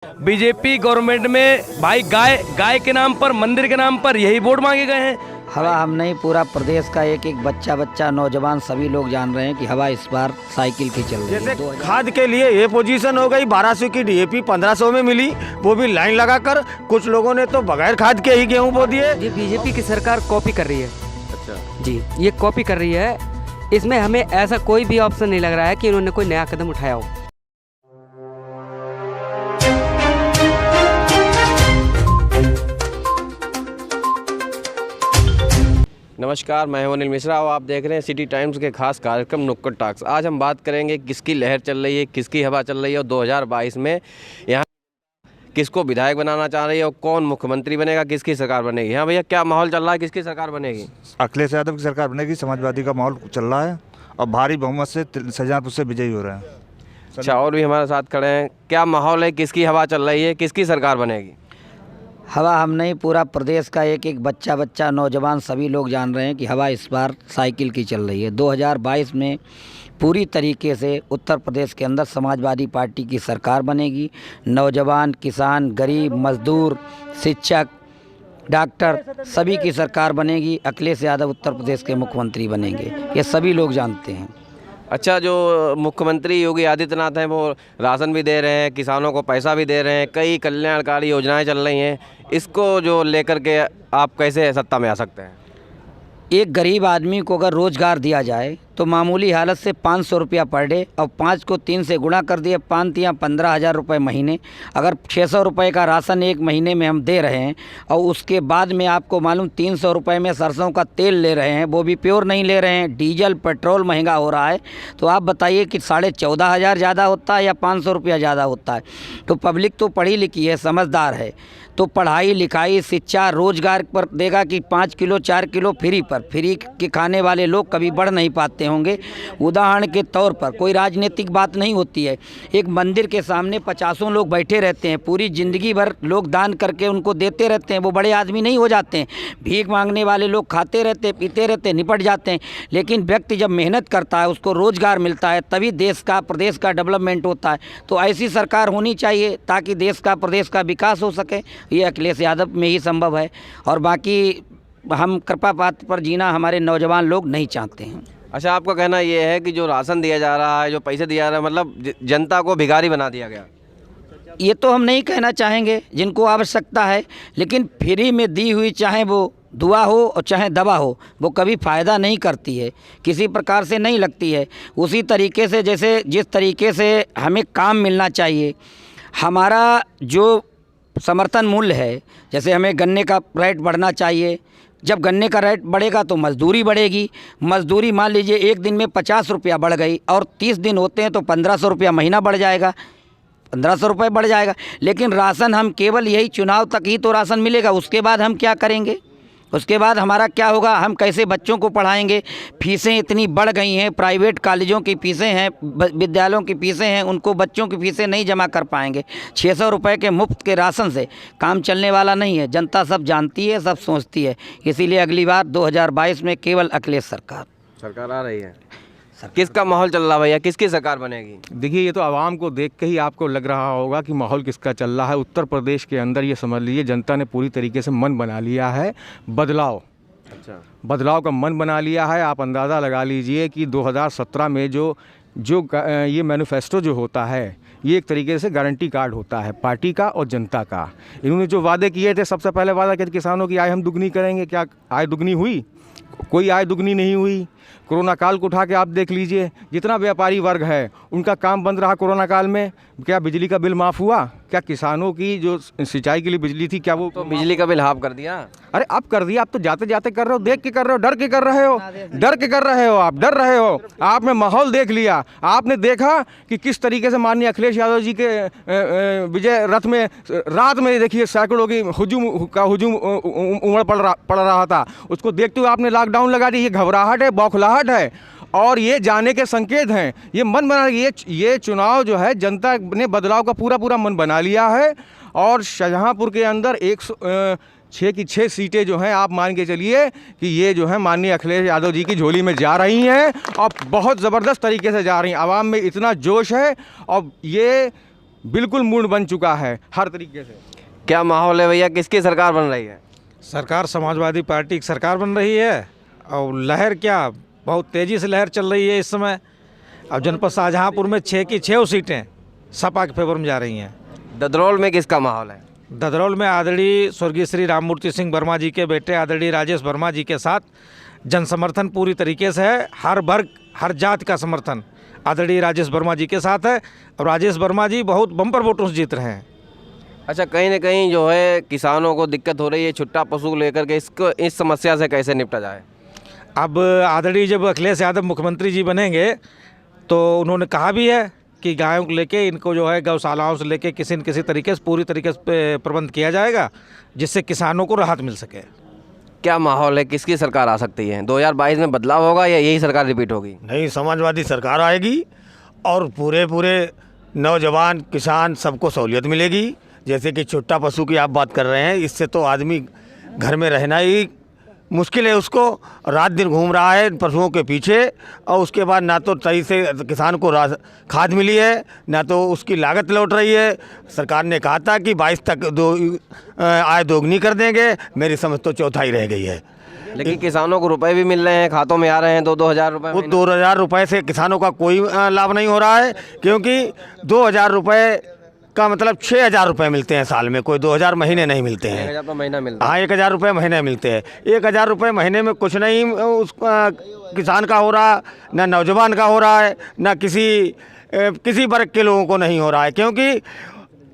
BJP government में भाई गाय के नाम पर, मंदिर के नाम पर यही वोट मांगे गए हैं। हवा हम नहीं, पूरा प्रदेश का एक एक बच्चा नौजवान सभी लोग जान रहे हैं कि हवा इस बार साइकिल की चल रही है। जैसे खाद के लिए ये पोजीशन हो गई, 1200 की डीएपी 1500 में मिली, वो भी लाइन लगाकर। कुछ लोगों ने तो बगैर खाद के ही गेहूं बो दिए। ये बीजेपी की सरकार कॉपी कर रही है। अच्छा जी, ये कॉपी कर रही है। इसमें हमें ऐसा कोई भी ऑप्शन नहीं लग रहा है कि इन्होंने कोई नया कदम उठाया हो। नमस्कार, मैं हूं अनिल मिश्रा और आप देख रहे हैं सिटी टाइम्स के खास कार्यक्रम नुक्कड़ टॉक्स। आज हम बात करेंगे किसकी लहर चल रही है, किसकी हवा चल रही है और 2022 में यहाँ किसको विधायक बनाना चाह रही है और कौन मुख्यमंत्री बनेगा, किसकी सरकार बनेगी। हाँ भैया, क्या माहौल चल रहा है, किसकी सरकार बनेगी? अखिलेश यादव की सरकार बनेगी। समाजवादी का माहौल चल रहा है और भारी बहुमत से शाहजहांपुर से विजयी हो रहे हैं। अच्छा, और भी हमारे साथ खड़े हैं। क्या माहौल है, किसकी हवा चल रही है, किसकी सरकार बनेगी? हवा हम नहीं, पूरा प्रदेश का एक एक बच्चा नौजवान सभी लोग जान रहे हैं कि हवा इस बार साइकिल की चल रही है। 2022 में पूरी तरीके से उत्तर प्रदेश के अंदर समाजवादी पार्टी की सरकार बनेगी। नौजवान, किसान, गरीब, मजदूर, शिक्षक, डॉक्टर सभी की सरकार बनेगी। अखिलेश यादव उत्तर प्रदेश के मुख्यमंत्री बनेंगे, ये सभी लोग जानते हैं। अच्छा, जो मुख्यमंत्री योगी आदित्यनाथ हैं वो राशन भी दे रहे हैं, किसानों को पैसा भी दे रहे हैं, कई कल्याणकारी योजनाएं चल रही हैं। इसको जो लेकर के आप कैसे सत्ता में आ सकते हैं? एक गरीब आदमी को अगर रोज़गार दिया जाए तो मामूली हालत से 500 रुपया पर डे और 5 को 3 से गुणा कर दिए, 5 या 15,000 रुपये महीने। अगर 600 रुपये का राशन एक महीने में हम दे रहे हैं और उसके बाद में आपको मालूम 300 रुपये में सरसों का तेल ले रहे हैं, वो भी प्योर नहीं ले रहे हैं, डीजल पेट्रोल महंगा हो रहा है, तो आप बताइए कि 14,500 ज़्यादा होता है या 500 रुपया ज़्यादा होता है? तो पब्लिक तो पढ़ी लिखी है, समझदार है, तो पढ़ाई लिखाई शिक्षा रोजगार पर देगा कि 5 किलो 4 किलो फ्री पर। फ्री के खाने वाले लोग कभी बढ़ नहीं पाते होंगे। उदाहरण के तौर पर कोई राजनीतिक बात नहीं होती है, एक मंदिर के सामने 50 लोग बैठे रहते हैं, पूरी ज़िंदगी भर लोग दान करके उनको देते रहते हैं, वो बड़े आदमी नहीं हो जाते हैं। भीख मांगने वाले लोग खाते रहते, पीते रहते, निपट जाते हैं। लेकिन व्यक्ति जब मेहनत करता है, उसको रोज़गार मिलता है, तभी देश का प्रदेश का डेवलपमेंट होता है। तो ऐसी सरकार होनी चाहिए ताकि देश का प्रदेश का विकास हो सके। ये अखिलेश यादव में ही संभव है और बाकी हम कृपा पात्र पर जीना हमारे नौजवान लोग नहीं चाहते हैं। अच्छा, आपका कहना ये है कि जो राशन दिया जा रहा है, जो पैसे दिया जा रहा है, मतलब जनता को भिखारी बना दिया गया? ये तो हम नहीं कहना चाहेंगे, जिनको आवश्यकता है, लेकिन फ्री में दी हुई चाहे वो दुआ हो और चाहे दवा हो, वो कभी फ़ायदा नहीं करती है, किसी प्रकार से नहीं लगती है। उसी तरीके से जैसे जिस तरीके से हमें काम मिलना चाहिए, हमारा जो समर्थन मूल्य है, जैसे हमें गन्ने का रेट बढ़ना चाहिए। जब गन्ने का रेट बढ़ेगा तो मज़दूरी बढ़ेगी। मज़दूरी मान लीजिए एक दिन में 50 रुपया बढ़ गई और 30 दिन होते हैं तो 1500 रुपया महीना बढ़ जाएगा, 1500 रुपये बढ़ जाएगा। लेकिन राशन हम केवल यही चुनाव तक ही तो राशन मिलेगा, उसके बाद हम क्या करेंगे? उसके बाद हमारा क्या होगा? हम कैसे बच्चों को पढ़ाएंगे? फीसें इतनी बढ़ गई हैं, प्राइवेट कॉलेजों की फीसें हैं, विद्यालयों की फीसें हैं, उनको बच्चों की फीसें नहीं जमा कर पाएंगे। 600 रुपये के मुफ्त के राशन से काम चलने वाला नहीं है। जनता सब जानती है, सब सोचती है। इसीलिए अगली बार 2022 में केवल अखिलेश सरकार आ रही है। किसका माहौल चल रहा है भैया, किसकी सरकार बनेगी? देखिए, ये तो आवाम को देख के ही आपको लग रहा होगा कि माहौल किसका चल रहा है। उत्तर प्रदेश के अंदर ये समझ लीजिए जनता ने पूरी तरीके से मन बना लिया है बदलाव। अच्छा, बदलाव का मन बना लिया है। आप अंदाज़ा लगा लीजिए कि 2017 में जो ये मैनिफेस्टो जो होता है, ये एक तरीके से गारंटी कार्ड होता है पार्टी का और जनता का। इन्होंने जो वादे किए थे, सबसे पहले वादा किया किसानों की आय हम दुगनी करेंगे। क्या आय दुगनी हुई? कोई आय दुगनी नहीं हुई। कोरोना काल को उठा के आप देख लीजिए, जितना व्यापारी वर्ग है उनका काम बंद रहा कोरोना काल में। क्या बिजली का बिल माफ़ हुआ? क्या किसानों की जो सिंचाई के लिए बिजली थी, क्या वो तो बिजली का बिल हाफ कर दिया? अरे अब कर दिया। आप तो जाते जाते कर रहे हो, देख के कर रहे हो, डर के कर रहे हो, डर के कर रहे हो, आप डर रहे हो। आपने माहौल देख लिया, आपने देखा कि किस तरीके से माननीय अखिलेश यादव जी के विजय रथ में रात में देखिए सैकड़ों की हुजूम उमड़ पड़ रहा था। उसको देखते हुए आपने लॉकडाउन लगा दी। ये घबराहट है, बौखलाहट है और ये जाने के संकेत हैं। ये मन बना, ये चुनाव जो है जनता ने बदलाव का पूरा मन बना लिया है। और शाहजहांपुर के अंदर 106 की 6 सीटें जो हैं, आप मान के चलिए कि ये जो है माननीय अखिलेश यादव जी की झोली में जा रही हैं और बहुत ज़बरदस्त तरीके से जा रही हैं। आवाम में इतना जोश है और ये बिल्कुल मूड बन चुका है हर तरीके से। क्या माहौल है भैया, किसकी सरकार बन रही है? सरकार समाजवादी पार्टी की सरकार बन रही है और लहर क्या बहुत तेज़ी से लहर चल रही है इस समय। अब जनपद शाहजहाँपुर में 6 की 6 सीटें सपा के फेवर में जा रही हैं। ददरौल में किसका माहौल है? ददरौल में आदरणीय स्वर्गीय श्री राममूर्ति सिंह वर्मा जी के बेटे आदरणीय राजेश वर्मा जी के साथ जन समर्थन पूरी तरीके से है। हर वर्ग हर जात का समर्थन आदरणीय राजेश वर्मा जी के साथ है और राजेश वर्मा जी बहुत बम्पर वोटों से जीत रहे हैं। अच्छा, कहीं ना कहीं जो है किसानों को दिक्कत हो रही है छुट्टा पशु लेकर के, इसको इस समस्या से कैसे निपटा जाए? अब आदरणीय जब अखिलेश यादव मुख्यमंत्री जी बनेंगे तो उन्होंने कहा भी है कि गायों को लेके इनको जो है गौशालाओं से लेके किसी न किसी तरीके से पूरी तरीके से प्रबंध किया जाएगा जिससे किसानों को राहत मिल सके। क्या माहौल है, किसकी सरकार आ सकती है? 2022 में बदलाव होगा या यही सरकार रिपीट होगी? नहीं, समाजवादी सरकार आएगी और पूरे नौजवान किसान सबको सहूलियत मिलेगी। जैसे कि छुट्टा पशु की आप बात कर रहे हैं, इससे तो आदमी घर में रहना ही मुश्किल है। उसको रात दिन घूम रहा है पशुओं के पीछे और उसके बाद ना तो सही से किसान को खाद मिली है ना तो उसकी लागत लौट रही है। सरकार ने कहा था कि 22 तक आय दोगुनी कर देंगे, मेरी समझ तो चौथाई रह गई है। लेकिन किसानों को रुपए भी मिल रहे हैं, खातों में आ रहे हैं 2-2 हज़ार रुपये। वो 2,000 रुपये से किसानों का कोई लाभ नहीं हो रहा है, क्योंकि 2,000 रुपये का मतलब 6,000 रुपये मिलते हैं साल में, कोई 2,000 महीने नहीं मिलते हैं। 1,000 रुपये महीना मिलता है। हाँ, 1,000 रुपये महीने मिलते हैं। 1,000 रुपये महीने में कुछ नहीं उस किसान का हो रहा, ना नौजवान का हो रहा है, ना किसी वर्ग के लोगों को नहीं हो रहा है, क्योंकि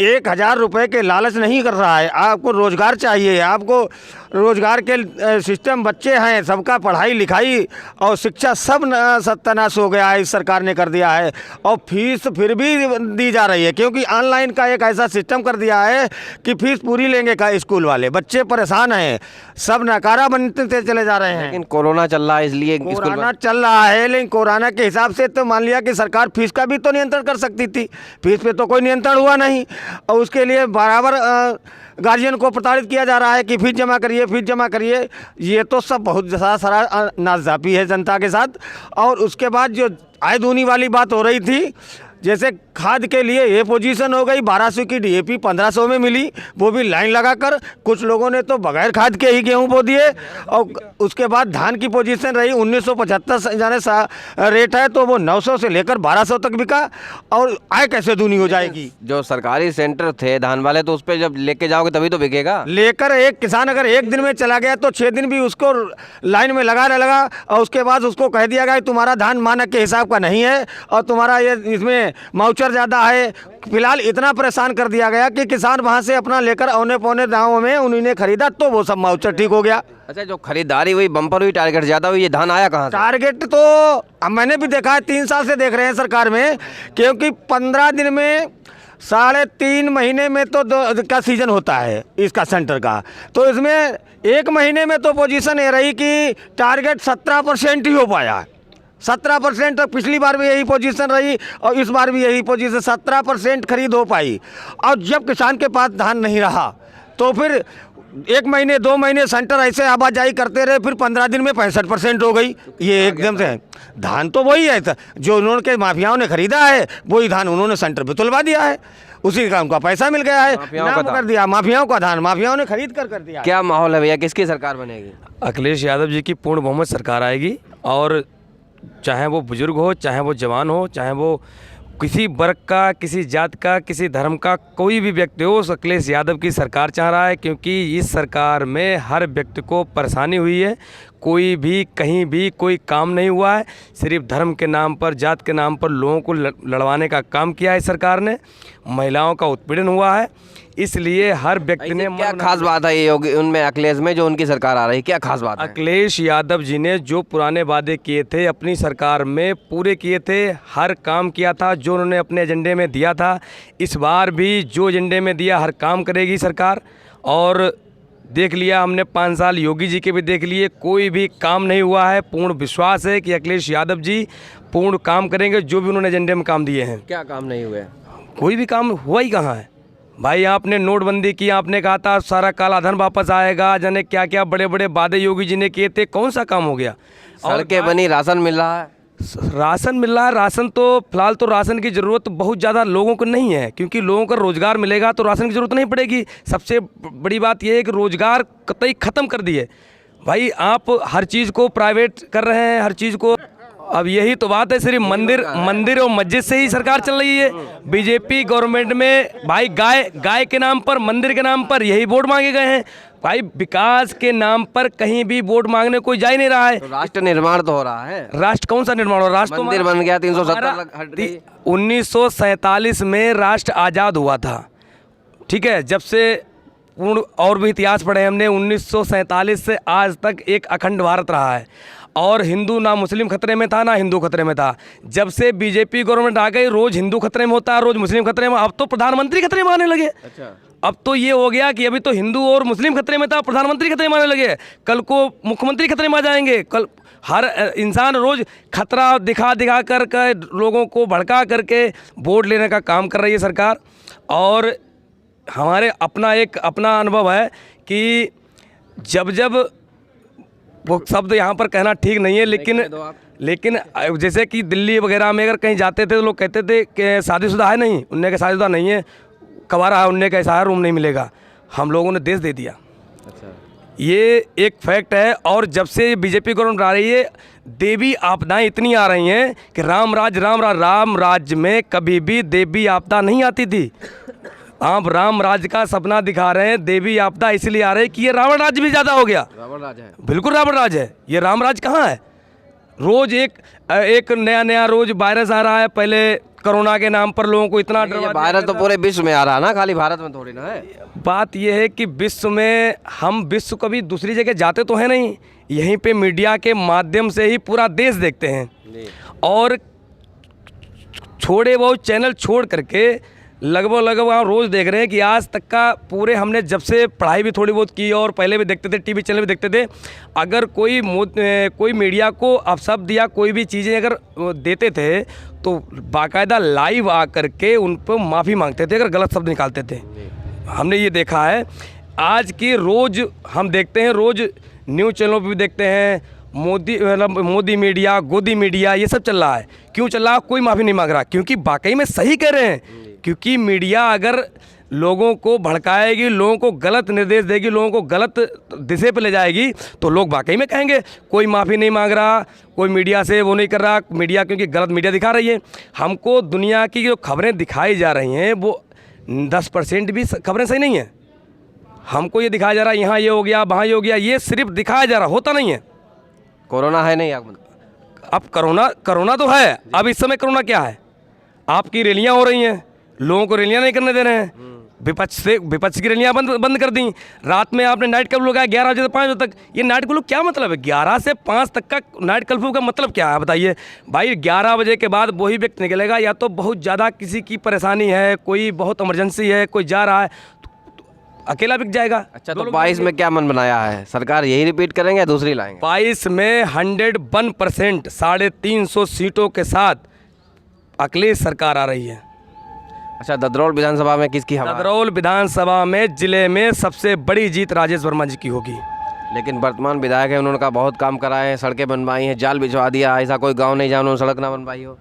1,000 रुपये के लालच नहीं कर रहा है। आपको रोज़गार चाहिए, आपको रोज़गार के सिस्टम, बच्चे हैं सबका पढ़ाई लिखाई और शिक्षा सब सत्यानाश हो गया है, इस सरकार ने कर दिया है। और फीस फिर भी दी जा रही है, क्योंकि ऑनलाइन का एक ऐसा सिस्टम कर दिया है कि फीस पूरी लेंगे का स्कूल वाले, बच्चे परेशान हैं, सब नकारा बनते चले जा रहे हैं। लेकिन कोरोना चल रहा है इसलिए कोरोना चल रहा है, लेकिन कोरोना के हिसाब से तो मान लिया कि सरकार फीस का भी तो नियंत्रण कर सकती थी। फीस पे तो कोई नियंत्रण हुआ नहीं और उसके लिए बराबर गार्जियन को प्रताड़ित किया जा रहा है कि फीस जमा करिए, फीस जमा करिए। ये तो सब बहुत सारा नाज़ापी है जनता के साथ। और उसके बाद जो आय दूनी वाली बात हो रही थी, जैसे खाद के लिए ये पोजीशन हो गई 1200 की DAP 1500 में मिली, वो भी लाइन लगाकर। कुछ लोगों ने तो बगैर खाद के ही गेहूं बो दिए। और उसके बाद धान की पोजीशन रही 1975 जाने रेट है, तो वो 900 से लेकर 1200 तक बिका। और आय कैसे दूनी हो जाएगी? जो सरकारी सेंटर थे धान वाले, तो उस पर जब लेके जाओगे तभी तो बिकेगा। लेकर एक किसान अगर एक दिन में चला गया तो 6 दिन भी उसको लाइन में लगा और उसके बाद उसको कह दिया गया तुम्हारा धान मानक के हिसाब का नहीं है और तुम्हारा ये इसमें माउचर ज़्यादा है। फिलहाल इतना परेशान कर दिया गया कि किसान वहाँ से अपना लेकर औने पौने दामों में उन्होंने खरीदा, तो वो सब माउचर ठीक हो गया। अच्छा, जो खरीदारी हुई, बम्पर हुई, टारगेट ज़्यादा हुई, ये धान आया कहाँ से? टारगेट तो अब मैंने भी देखा है, 3 साल से देख रहे हैं सरकार में, क्योंकि 15 दिन में 3.5 महीने में तो का सीजन होता है इसका सेंटर का, तो इसमें 1 महीने में तो पोजीशन ये रही कि टारगेट 17% ही हो पाया। 17%, तो पिछली बार भी यही पोजीशन रही और इस बार भी यही पोजीशन, 17% खरीद हो पाई। और जब किसान के पास धान नहीं रहा तो फिर 1 महीने 2 महीने सेंटर ऐसे आवाजाही करते रहे, फिर 15 दिन में 65% हो गई। ये एकदम से धान तो वही है जो उन्होंने के माफियाओं ने खरीदा है, वही धान उन्होंने सेंटर पे तुलवा दिया है, उसी का उनका पैसा मिल गया है, नाम कर दिया माफियाओं का धान, माफियाओं ने खरीद कर दिया। क्या माहौल है भैया, किसकी सरकार बनेगी? अखिलेश यादव जी की पूर्ण बहुमत सरकार आएगी। और चाहे वो बुजुर्ग हो, चाहे वो जवान हो, चाहे वो किसी वर्ग का, किसी जात का, किसी धर्म का कोई भी व्यक्ति हो, उस अखिलेश यादव की सरकार चाह रहा है। क्योंकि इस सरकार में हर व्यक्ति को परेशानी हुई है, कोई भी कहीं भी कोई काम नहीं हुआ है। सिर्फ धर्म के नाम पर, जात के नाम पर लोगों को लड़वाने का काम किया है सरकार ने। महिलाओं का उत्पीड़न हुआ है, इसलिए हर व्यक्ति ने क्या खास बात है ये योगी उनमें, अखिलेश में, जो उनकी सरकार आ रही है, क्या खास बात है? अखिलेश यादव जी ने जो पुराने वादे किए थे अपनी सरकार में पूरे किए थे, हर काम किया था जो उन्होंने अपने एजेंडे में दिया था। इस बार भी जो एजेंडे में दिया हर काम करेगी सरकार। और देख लिया हमने 5 साल योगी जी के भी देख लिए, कोई भी काम नहीं हुआ है। पूर्ण विश्वास है कि अखिलेश यादव जी पूर्ण काम करेंगे जो भी उन्होंने एजेंडे में काम दिए हैं। क्या काम नहीं हुए? कोई भी काम हुआ ही कहाँ है भाई। आपने नोटबंदी की, आपने कहा था सारा काला धन वापस आएगा, जाने क्या क्या बड़े बड़े वादे योगी जी ने किए थे, कौन सा काम हो गया? सड़कें बनी, राशन मिल रहा है। राशन मिल रहा है। राशन तो फिलहाल तो राशन की ज़रूरत बहुत ज़्यादा लोगों को नहीं है, क्योंकि लोगों को रोज़गार मिलेगा तो राशन की ज़रूरत नहीं पड़ेगी। सबसे बड़ी बात यह है कि रोज़गार कतई ख़त्म कर दिए भाई। आप हर चीज़ को प्राइवेट कर रहे हैं, हर चीज़ को। अब यही तो बात है, सिर्फ मंदिर और मस्जिद से ही सरकार चल रही है। बीजेपी गवर्नमेंट में भाई गाय के नाम पर, मंदिर के नाम पर यही वोट मांगे गए हैं भाई। विकास के नाम पर कहीं भी वोट मांगने कोई जा ही नहीं रहा है। तो राष्ट्र निर्माण तो हो रहा है। राष्ट्र कौन सा निर्माण हो? राष्ट्र मंदिर बन गया, 370 हट गई। 1947 में राष्ट्र आज़ाद हुआ था, ठीक है। जब से पूर्ण और भी इतिहास पढ़े हमने, 1947 से आज तक एक अखंड भारत रहा है। और हिंदू ना मुस्लिम खतरे में था ना हिंदू खतरे में था। जब से बीजेपी गवर्नमेंट आ गई, रोज़ हिंदू खतरे में होता है, रोज़ मुस्लिम खतरे में। अब तो प्रधानमंत्री खतरे में आने लगे। अच्छा, अब तो ये हो गया कि अभी तो हिंदू और मुस्लिम खतरे में था, प्रधानमंत्री खतरे में आने लगे। कल को मुख्यमंत्री खतरे में आ जाएंगे। कल हर इंसान रोज़ खतरा दिखा कर लोगों को भड़का करके वोट लेने का काम कर रही है सरकार। और हमारे अपना अनुभव है कि जब वो शब्द यहाँ पर कहना ठीक नहीं है, लेकिन जैसे कि दिल्ली वगैरह में अगर कहीं जाते थे तो लोग कहते थे कि शादीशुदा है नहीं, उनने का शादीशुदा नहीं है, कवारा है, उनने का ऐसा है, रूम नहीं मिलेगा। हम लोगों ने देश दे दिया। अच्छा, ये एक फैक्ट है। और जब से बीजेपी गवर्नमेंट आ रही है, देवी आपदाएं इतनी आ रही हैं कि राम राज्य में कभी भी देवी आपदा नहीं आती थी। आप राम राज्य का सपना दिखा रहे हैं, देवी आपदा इसलिए आ रही है कि ये रावण राज्य भी ज़्यादा हो गया। रावण राज है, बिल्कुल रावण राज है। ये राम राज कहाँ है? रोज़ एक नया रोज़ वायरस आ रहा है। पहले कोरोना के नाम पर लोगों को इतना ये वायरस तो पूरे विश्व में आ रहा है ना, खाली भारत में थोड़ी ना है। बात यह है कि विश्व में हम विश्व कभी दूसरी जगह जाते तो है नहीं, यहीं पे मीडिया के माध्यम से ही पूरा देश देखते हैं। और छोड़े बहुत चैनल छोड़ करके लगभग आप रोज़ देख रहे हैं कि आज तक का पूरे हमने जब से पढ़ाई भी थोड़ी बहुत की और पहले भी देखते थे, टीवी चैनल भी देखते थे। अगर कोई मीडिया को अपशब्द या कोई भी चीज़ें अगर देते थे तो बाकायदा लाइव आकर के उन पर माफ़ी मांगते थे अगर गलत शब्द निकालते थे। हमने ये देखा है। आज की रोज़ हम देखते हैं, रोज़ न्यूज़ चैनलों पर भी देखते हैं, मोदी मीडिया, गोदी मीडिया, ये सब चल रहा है। क्यों चल रहा है? कोई माफ़ी नहीं मांग रहा, क्योंकि वाकई में सही कह रहे हैं। क्योंकि मीडिया अगर लोगों को भड़काएगी, लोगों को गलत निर्देश देगी, लोगों को गलत दिशा पे ले जाएगी, तो लोग वाकई में कहेंगे कोई माफ़ी नहीं मांग रहा, कोई मीडिया से वो नहीं कर रहा। मीडिया क्योंकि गलत मीडिया दिखा रही है। हमको दुनिया की जो खबरें दिखाई जा रही हैं वो 10% भी खबरें सही नहीं हैं। हमको ये दिखाया जा रहा है यहाँ ये हो गया, वहाँ ये हो गया, ये सिर्फ दिखाया जा रहा, होता नहीं है। कोरोना है नहीं अब कोरोना तो है। अब इस समय कोरोना क्या है? आपकी रैलियाँ हो रही हैं, लोगों को रैलियाँ नहीं करने दे रहे हैं। विपक्ष की रैलियाँ बंद कर दी। रात में आपने नाइट कर्फ्यू लगाया 11 बजे से 5 बजे तक। ये नाइट कर्फ्यू क्या मतलब है? 11 से 5 तक का नाइट कर्फ्यू का मतलब क्या है बताइए भाई? 11 बजे के बाद वही व्यक्ति निकलेगा या तो बहुत ज़्यादा किसी की परेशानी है, कोई बहुत इमरजेंसी है, कोई जा रहा है, तो अकेला बिक जाएगा। अच्छा, तो 22 में क्या मन बनाया है? सरकार यही रिपीट करेंगे या दूसरी लाएंगे? 22 में 101% 350 सीटों के साथ अखिलेश सरकार आ रही है। अच्छा, ददरौल विधानसभा में किसकी हवा है? ददरौल विधानसभा में जिले में सबसे बड़ी जीत राजेश वर्मा जी की होगी। लेकिन वर्तमान विधायक है, उन्होंने का बहुत काम कराए हैं, सड़कें बनवाई हैं, जाल बिछवा दिया। ऐसा कोई गांव नहीं जहाँ उन्होंने सड़क ना बनवाई हो।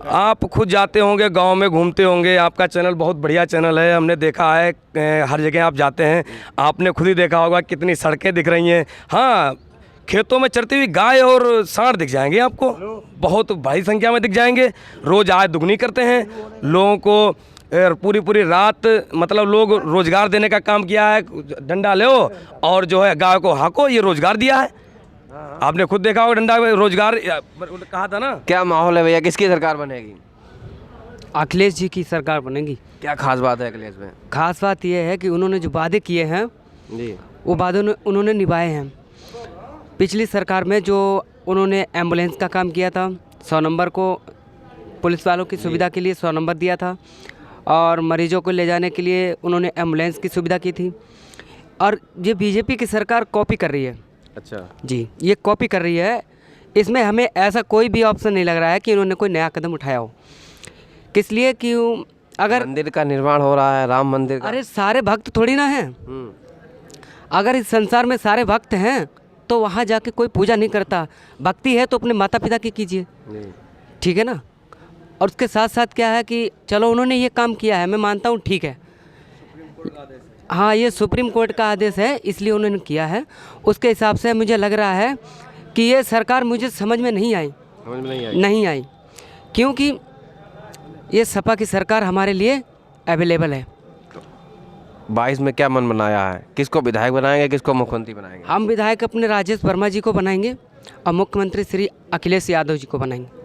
आप खुद जाते होंगे, गांव में घूमते होंगे, आपका चैनल बहुत बढ़िया चैनल है, हमने देखा है। हर जगह आप जाते हैं, आपने खुद ही देखा होगा कितनी सड़कें दिख रही हैं। हाँ, खेतों में चरती हुई गाय और सांड दिख जाएंगे आपको, बहुत बड़ी संख्या में दिख जाएंगे। रोज़ आय दुगनी करते हैं, लोगों को पूरी रात मतलब लोग रोज़गार देने का काम किया है। डंडा ले और जो है गाय को हाको, ये रोज़गार दिया है। आपने खुद देखा होगा, डंडा रोज़गार कहा था ना। क्या माहौल है भैया, किसकी सरकार बनेगी? अखिलेश जी की सरकार बनेगी। क्या खास बात है अखिलेश में? खास बात यह है कि उन्होंने जो वादे किए हैं जी, वो वादे उन्होंने निभाए हैं। पिछली सरकार में जो उन्होंने एम्बुलेंस का काम किया था, 100 नंबर को पुलिस वालों की सुविधा के लिए 100 नंबर दिया था, और मरीजों को ले जाने के लिए उन्होंने एम्बुलेंस की सुविधा की थी। और ये बीजेपी की सरकार कॉपी कर रही है। अच्छा जी, ये कॉपी कर रही है। इसमें हमें ऐसा कोई भी ऑप्शन नहीं लग रहा है कि उन्होंने कोई नया कदम उठाया हो। किस लिए कि अगर मंदिर का निर्माण हो रहा है, राम मंदिर का। अरे सारे भक्त थोड़ी ना हैं। अगर इस संसार में सारे भक्त हैं तो वहाँ जाके कोई पूजा नहीं करता। भक्ति है तो अपने माता पिता की कीजिए। ठीक है ना। और उसके साथ साथ क्या है कि चलो उन्होंने ये काम किया है, मैं मानता हूँ, ठीक है, हाँ ये सुप्रीम कोर्ट का आदेश है इसलिए उन्होंने किया है। उसके हिसाब से मुझे लग रहा है कि ये सरकार मुझे समझ में नहीं आई, समझ में नहीं आई। नहीं आई, क्योंकि ये सपा की सरकार हमारे लिए अवेलेबल है। 22 में क्या मन बनाया है, किसको विधायक बनाएंगे, किसको मुख्यमंत्री बनाएंगे? हम विधायक अपने राजेश वर्मा जी को बनाएंगे और मुख्यमंत्री श्री अखिलेश यादव जी को बनाएंगे।